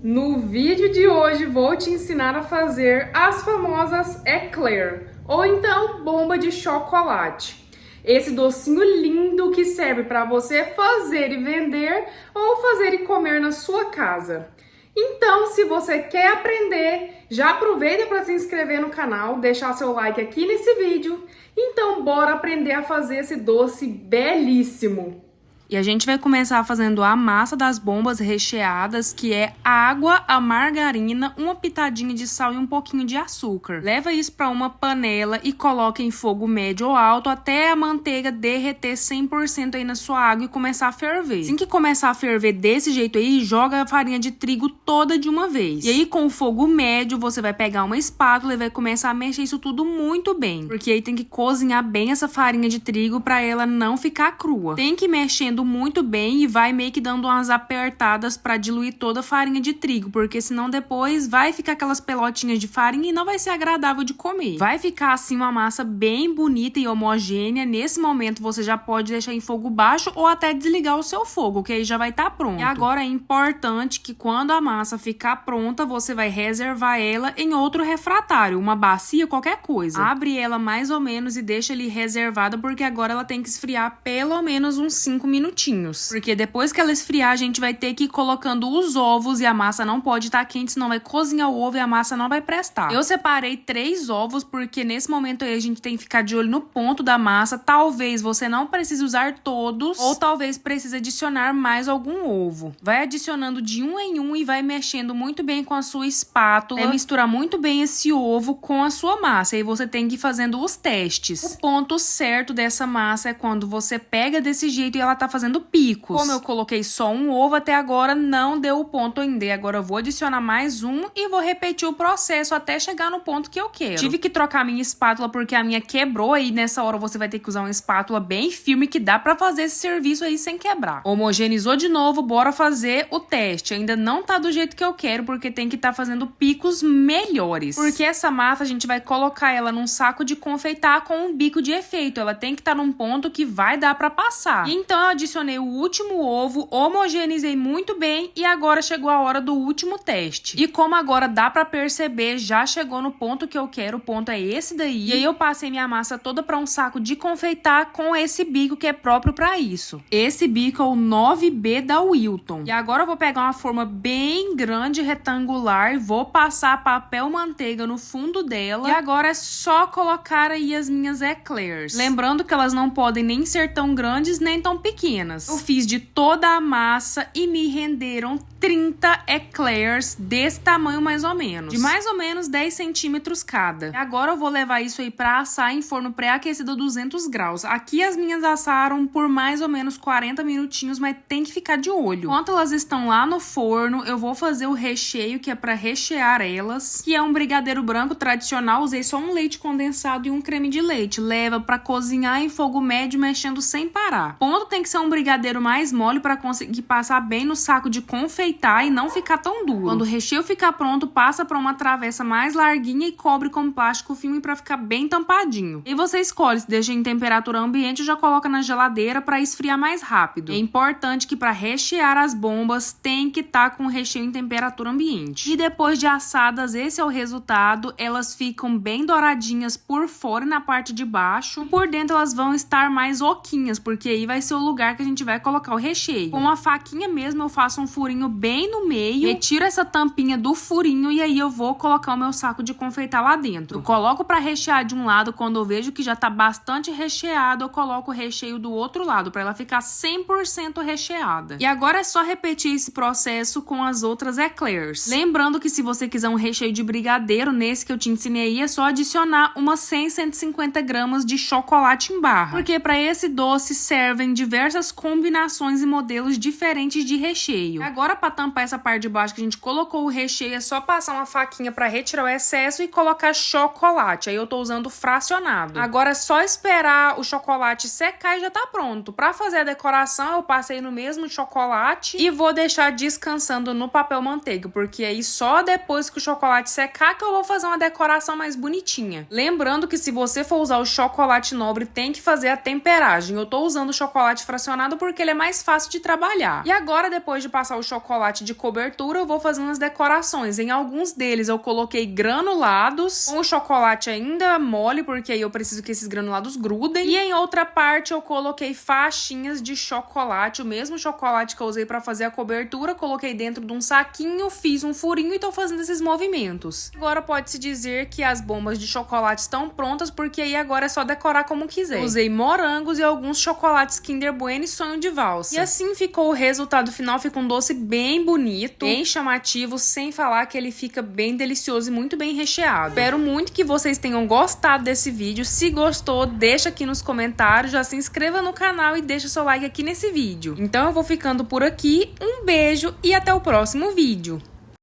No vídeo de hoje vou te ensinar a fazer as famosas eclair, ou então bomba de chocolate. Esse docinho lindo que serve para você fazer e vender ou fazer e comer na sua casa. Então, se você quer aprender, já aproveita para se inscrever no canal, deixar seu like aqui nesse vídeo. Então, bora aprender a fazer esse doce belíssimo! E a gente vai começar fazendo a massa das bombas recheadas, que é água, a margarina, uma pitadinha de sal e um pouquinho de açúcar. Leva isso para uma panela e coloca em fogo médio ou alto até a manteiga derreter 100% aí na sua água e começar a ferver. Assim que começar a ferver desse jeito aí, joga a farinha de trigo toda de uma vez. E aí com o fogo médio, você vai pegar uma espátula e vai começar a mexer isso tudo muito bem. Porque aí tem que cozinhar bem essa farinha de trigo para ela não ficar crua. Tem que ir mexendo muito bem e vai meio que dando umas apertadas para diluir toda a farinha de trigo, porque senão depois vai ficar aquelas pelotinhas de farinha e não vai ser agradável de comer. Vai ficar assim uma massa bem bonita e homogênea. Nesse momento você já pode deixar em fogo baixo ou até desligar o seu fogo, que aí já vai estar pronto. E agora é importante que quando a massa ficar pronta, você vai reservar ela em outro refratário, uma bacia, qualquer coisa. Abre ela mais ou menos e deixa ali reservada, porque agora ela tem que esfriar pelo menos uns 5 minutinhos. Porque depois que ela esfriar, a gente vai ter que ir colocando os ovos e a massa não pode estar quente, senão vai cozinhar o ovo e a massa não vai prestar. Eu separei 3 ovos, porque nesse momento aí a gente tem que ficar de olho no ponto da massa. Talvez você não precise usar todos, ou talvez precise adicionar mais algum ovo. Vai adicionando de um em um e vai mexendo muito bem com a sua espátula. Misturar muito bem esse ovo com a sua massa. E você tem que ir fazendo os testes. O ponto certo dessa massa é quando você pega desse jeito e ela tá fazendo picos. Como eu coloquei só um ovo até agora, não deu o ponto ainda. E agora eu vou adicionar mais um e vou repetir o processo até chegar no ponto que eu quero. Tive que trocar minha espátula porque a minha quebrou e nessa hora você vai ter que usar uma espátula bem firme que dá pra fazer esse serviço aí sem quebrar. Homogeneizou de novo, bora fazer o teste. Ainda não tá do jeito que eu quero porque tem que estar fazendo picos melhores. Porque essa massa a gente vai colocar ela num saco de confeitar com um bico de efeito. Ela tem que estar num ponto que vai dar pra passar. E então eu adicionei o último ovo, homogeneizei muito bem e agora chegou a hora do último teste. E como agora dá pra perceber, já chegou no ponto que eu quero, o ponto é esse daí. E aí eu passei minha massa toda pra um saco de confeitar com esse bico que é próprio pra isso. Esse bico é o 9B da Wilton. E agora eu vou pegar uma forma bem grande, retangular, e vou passar papel manteiga no fundo dela. E agora é só colocar aí as minhas eclairs. Lembrando que elas não podem nem ser tão grandes nem tão pequenas. Eu fiz de toda a massa e me renderam 30 eclairs desse tamanho mais ou menos. De mais ou menos 10 centímetros cada. E agora eu vou levar isso aí pra assar em forno pré-aquecido a 200 graus. Aqui as minhas assaram por mais ou menos 40 minutinhos, mas tem que ficar de olho. Enquanto elas estão lá no forno, eu vou fazer o recheio, que é pra rechear elas, que é um brigadeiro branco tradicional. Usei só um leite condensado e um creme de leite. Leva pra cozinhar em fogo médio, mexendo sem parar. O ponto tem que ser um brigadeiro mais mole para conseguir passar bem no saco de confeitar e não ficar tão duro. Quando o recheio ficar pronto, passa para uma travessa mais larguinha e cobre com plástico filme para ficar bem tampadinho. E você escolhe se deixa em temperatura ambiente ou já coloca na geladeira para esfriar mais rápido. É importante que para rechear as bombas tem que estar com o recheio em temperatura ambiente. E depois de assadas, esse é o resultado. Elas ficam bem douradinhas por fora e na parte de baixo. Por dentro elas vão estar mais oquinhas, porque aí vai ser o lugar que a gente vai colocar o recheio. Com uma faquinha mesmo eu faço um furinho bem no meio, retiro essa tampinha do furinho e aí eu vou colocar o meu saco de confeitar lá dentro. Eu coloco para rechear de um lado, quando eu vejo que já tá bastante recheado, eu coloco o recheio do outro lado, para ela ficar 100% recheada. E agora é só repetir esse processo com as outras eclairs. Lembrando que se você quiser um recheio de brigadeiro, nesse que eu te ensinei aí, é só adicionar umas 100, 150 gramas de chocolate em barra. Porque para esse doce servem diversas combinações e modelos diferentes de recheio. Agora, para tampar essa parte de baixo que a gente colocou o recheio, é só passar uma faquinha para retirar o excesso e colocar chocolate. Aí eu tô usando fracionado. Agora é só esperar o chocolate secar e já tá pronto. Para fazer a decoração, eu passei no mesmo chocolate e vou deixar descansando no papel manteiga, porque aí só depois que o chocolate secar que eu vou fazer uma decoração mais bonitinha. Lembrando que se você for usar o chocolate nobre, tem que fazer a temperagem. Eu tô usando o chocolate fracionado fracionado porque ele é mais fácil de trabalhar. E agora, depois de passar o chocolate de cobertura, eu vou fazendo as decorações. Em alguns deles eu coloquei granulados, com o chocolate ainda mole, porque aí eu preciso que esses granulados grudem. E em outra parte eu coloquei faixinhas de chocolate, o mesmo chocolate que eu usei pra fazer a cobertura, coloquei dentro de um saquinho, fiz um furinho e tô fazendo esses movimentos. Agora pode-se dizer que as bombas de chocolate estão prontas, porque aí agora é só decorar como quiser. Usei morangos e alguns chocolates Kinder Bueno e sonho de valsa. E assim ficou o resultado final, fica um doce bem bonito, bem chamativo, sem falar que ele fica bem delicioso e muito bem recheado. Espero muito que vocês tenham gostado desse vídeo. Se gostou, deixa aqui nos comentários, já se inscreva no canal e deixa seu like aqui nesse vídeo. Então eu vou ficando por aqui, um beijo e até o próximo vídeo.